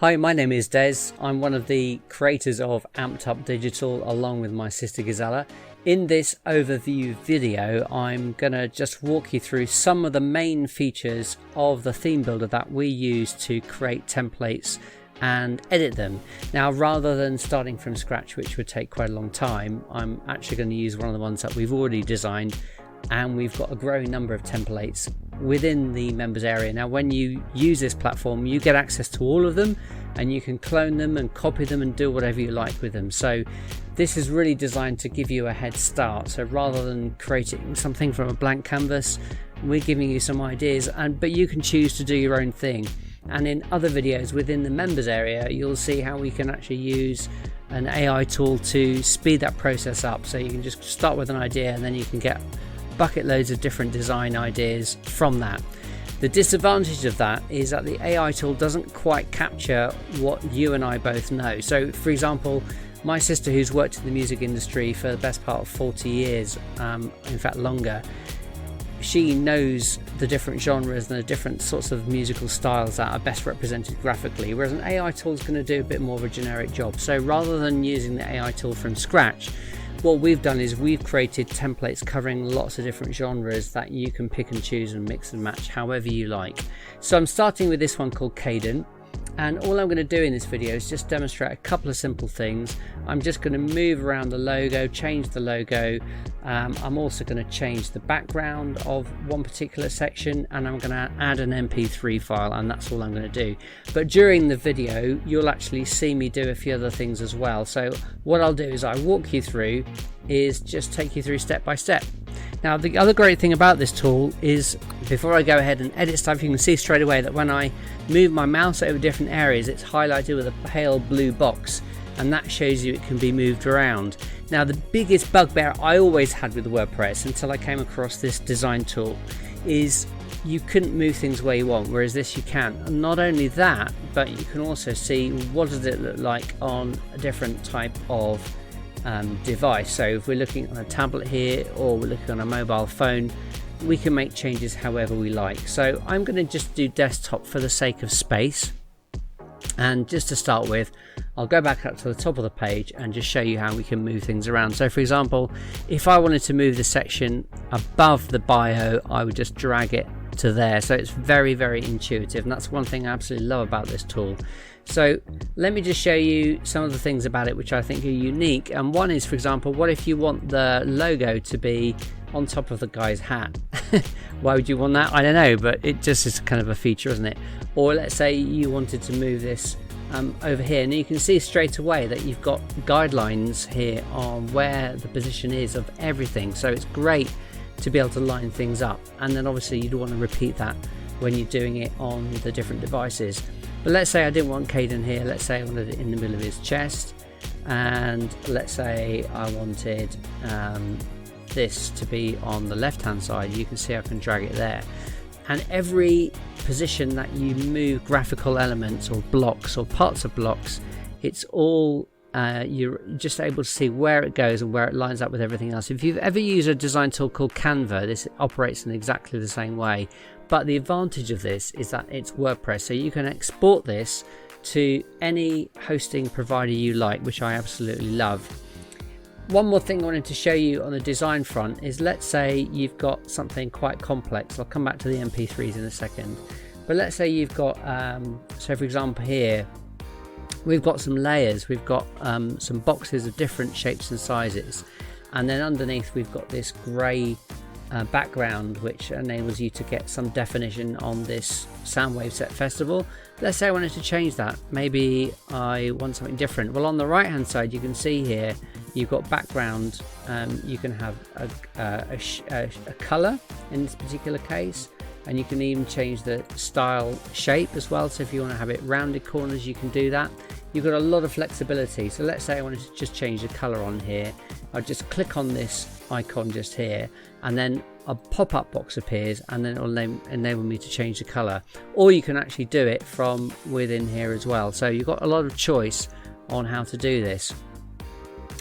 Hi, my name is Des. I'm one of the creators of Amped Up Digital along with my sister Gazella. In this overview video, I'm going to just walk you through some of the main features of the theme builder that we use to create templates and edit them. Now, rather than starting from scratch, which would take quite a long time, I'm actually going to use one of the ones that we've already designed, and we've got a growing number of templates within the members area. Now, when you use this platform, you get access to all of them and you can clone them and copy them and do whatever you like with them. So this is really designed to give you a head start. So rather than creating something from a blank canvas, we're giving you some ideas, but you can choose to do your own thing. And in other videos within the members area, you'll see how we can actually use an AI tool to speed that process up. So you can just start with an idea and then you can get bucket loads of different design ideas from that. The disadvantage of that is that the AI tool doesn't quite capture what you and I both know. So for example, my sister, who's worked in the music industry for the best part of 40 years, in fact longer, she knows the different genres and the different sorts of musical styles that are best represented graphically, whereas an AI tool is going to do a bit more of a generic job. So rather than using the AI tool from scratch, what we've done is we've created templates covering lots of different genres that you can pick and choose and mix and match however you like. So I'm starting with this one called Caden, and all I'm going to do in this video is just demonstrate a couple of simple things. I'm just going to move around the logo, change the logo. I'm also going to change the background of one particular section, and I'm going to add an MP3 file, and that's all I'm going to do. But during the video, you'll actually see me do a few other things as well. So what I'll do is I walk you through, is just take you through step by step. Now, the other great thing about this tool is before I go ahead and edit stuff, you can see straight away that when I move my mouse over different areas, it's highlighted with a pale blue box, and that shows you it can be moved around. Now, the biggest bugbear I always had with WordPress until I came across this design tool is you couldn't move things where you want, whereas this you can. And not only that, but you can also see what does it look like on a different type of device. So if we're looking on a tablet here, or we're looking on a mobile phone, we can make changes however we like. So I'm going to just do desktop for the sake of space, and just to start with, I'll go back up to the top of the page and just show you how we can move things around. So for example, if I wanted to move the section above the bio, I would just drag it to there. So it's very, very intuitive, and that's one thing I absolutely love about this tool. So let me just show you some of the things about it which I think are unique. And one is, for example, what if you want the logo to be on top of the guy's hat? Why would you want that? I don't know, but it just is kind of a feature, isn't it? Or let's say you wanted to move this over here, and you can see straight away that you've got guidelines here on where the position is of everything. So it's great to be able to line things up, and then obviously you'd want to repeat that when you're doing it on the different devices. But let's say I didn't want Caden here. Let's say I wanted it in the middle of his chest, and let's say I wanted this to be on the left hand side. You can see I can drag it there, and every position that you move graphical elements or blocks or parts of blocks, it's all you're just able to see where it goes and where it lines up with everything else. If you've ever used a design tool called Canva, this operates in exactly the same way, but the advantage of this is that it's WordPress, so you can export this to any hosting provider you like, which I absolutely love. One more thing I wanted to show you on the design front is, let's say you've got something quite complex. I'll come back to the MP3s in a second, but let's say you've got so for example here we've got some layers, we've got some boxes of different shapes and sizes, and then underneath we've got this grey background which enables you to get some definition on this Soundwave Set Festival. Let's say I wanted to change that, maybe I want something different. Well, on the right hand side you can see here you've got background, you can have a colour in this particular case, and you can even change the style shape as well. So if you want to have it rounded corners, you can do that. You've got a lot of flexibility. So let's say I wanted to just change the color on here. I'll just click on this icon just here, and then a pop-up box appears, and then it'll enable me to change the color. Or you can actually do it from within here as well. So you've got a lot of choice on how to do this.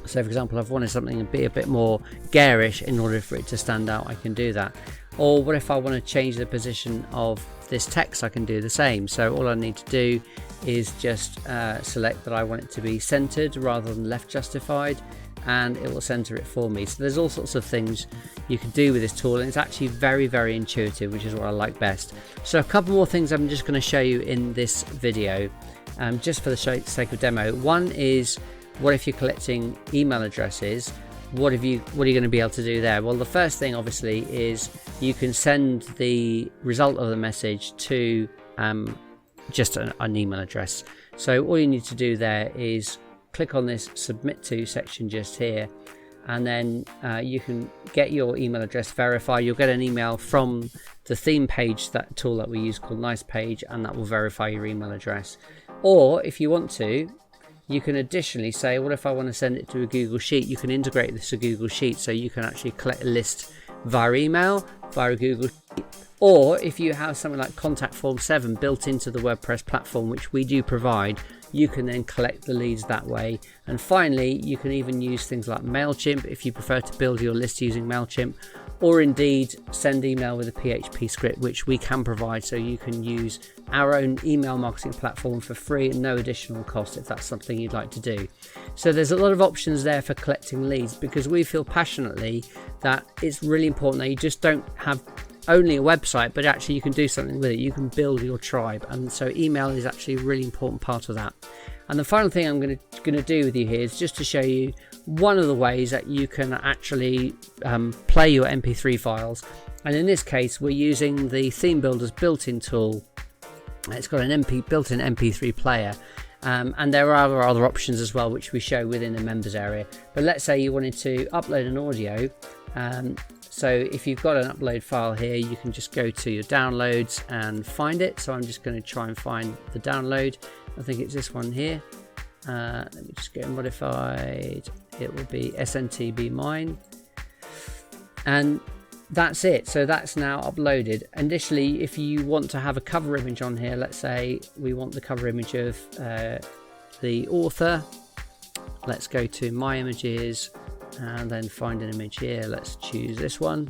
So for example, I've wanted something to be a bit more garish in order for it to stand out, I can do that. Or what if I want to change the position of this text? I can do the same. So all I need to do is just select that I want it to be centered rather than left justified, and it will center it for me. So there's all sorts of things you can do with this tool, and it's actually very, very intuitive, which is what I like best. So a couple more things I'm just going to show you in this video, just for the sake of demo. One is, what if you're collecting email addresses? What are you going to be able to do there? Well, the first thing obviously is you can send the result of the message to just an email address. So all you need to do there is click on this submit to section just here, and then you can get your email address verified. You'll get an email from the theme page, that tool that we use called Nice Page, and that will verify your email address. Or if you want to, you can additionally say, what if I want to send it to a Google Sheet? You can integrate this to Google Sheet, so you can actually collect a list via email, via a Google Sheet. Or if you have something like Contact Form 7 built into the WordPress platform, which we do provide, you can then collect the leads that way. And finally, you can even use things like MailChimp if you prefer to build your list using MailChimp, or indeed send email with a PHP script, which we can provide, so you can use our own email marketing platform for free and no additional cost if that's something you'd like to do. So there's a lot of options there for collecting leads, because we feel passionately that it's really important that you just don't have only a website, but actually you can do something with it. You can build your tribe, and so email is actually a really important part of that. And the final thing I'm going to do with you here is just to show you one of the ways that you can actually play your MP3 files. And in this case, we're using the Theme Builder's built-in tool. It's got an built-in MP3 player. And there are other options as well, which we show within the members area. But let's say you wanted to upload an audio. So if you've got an upload file here, you can just go to your downloads and find it. So I'm just going to try and find the download. I think it's this one here. Let me just get modified. It will be SNTB mine. And that's it. So that's now uploaded. Initially, if you want to have a cover image on here, let's say we want the cover image of the author. Let's go to My Images and then find an image here. Let's choose this one.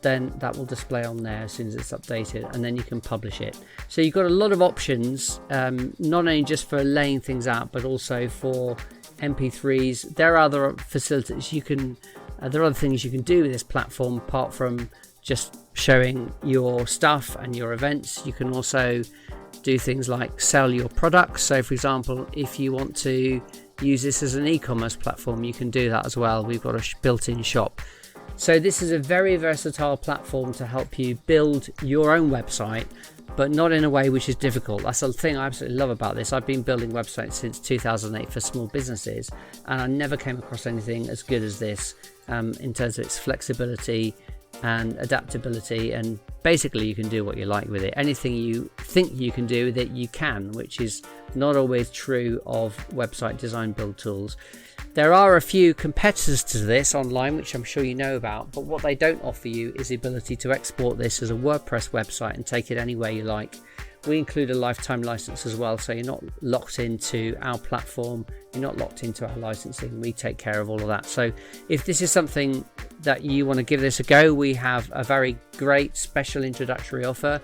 Then that will display on there as soon as it's updated, and then you can publish it. So you've got a lot of options, not only just for laying things out, but also for MP3s. There are other facilities you can, there are other things you can do with this platform apart from just showing your stuff and your events. You can also do things like sell your products. So for example, if you want to use this as an e-commerce platform, you can do that as well. We've got a built-in shop. So this is a very versatile platform to help you build your own website, but not in a way which is difficult. That's the thing I absolutely love about this. I've been building websites since 2008 for small businesses, and I never came across anything as good as this in terms of its flexibility and adaptability, and basically you can do what you like with it. Anything you think you can do with it, you can, which is not always true of website design build tools. There are a few competitors to this online, which I'm sure you know about, but what they don't offer you is the ability to export this as a WordPress website and take it anywhere you like. We include a lifetime license as well, so you're not locked into our platform, you're not locked into our licensing. We take care of all of that. So if this is something that you want to give this a go, we have a very great special introductory offer.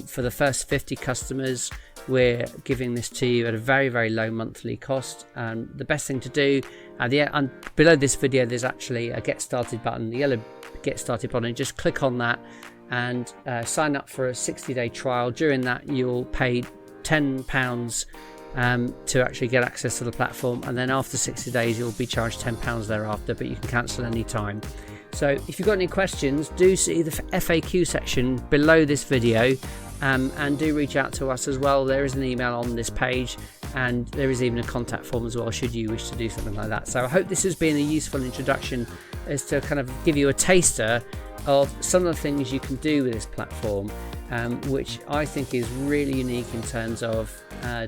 For the first 50 customers, we're giving this to you at a very, very low monthly cost. And the best thing to do, below this video, there's actually a get started button, the yellow get started button. Just click on that and sign up for a 60-day trial. During that, you'll pay £10 to actually get access to the platform, and then after 60 days you'll be charged £10 thereafter, but you can cancel any time. So if you've got any questions, do see the FAQ section below this video, and do reach out to us as well. There is an email on this page, and there is even a contact form as well should you wish to do something like that. So I hope this has been a useful introduction as to kind of give you a taster of some of the things you can do with this platform, which I think is really unique in terms of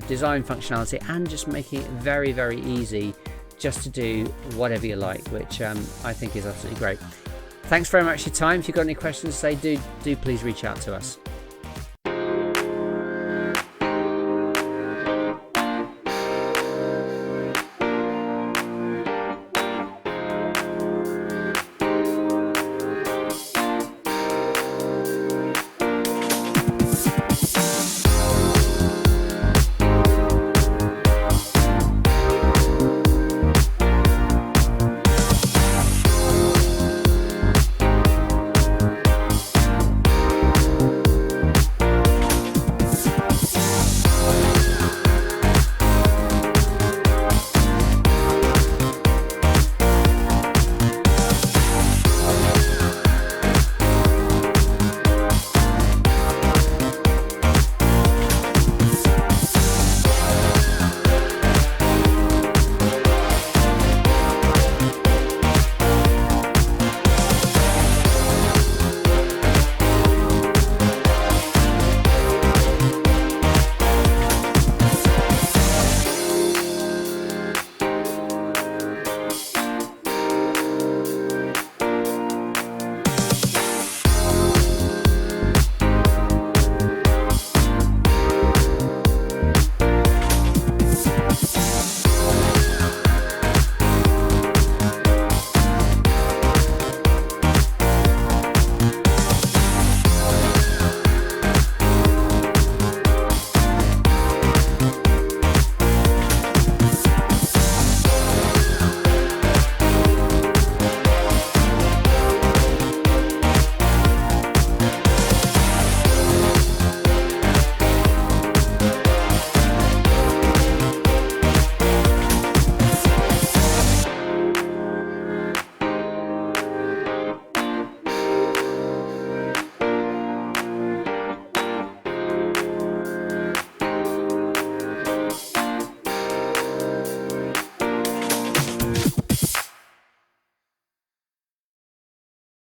design functionality, and just making it very, very easy just to do whatever you like, which I think is absolutely great. Thanks very much for your time. If you've got any questions, do please reach out to us.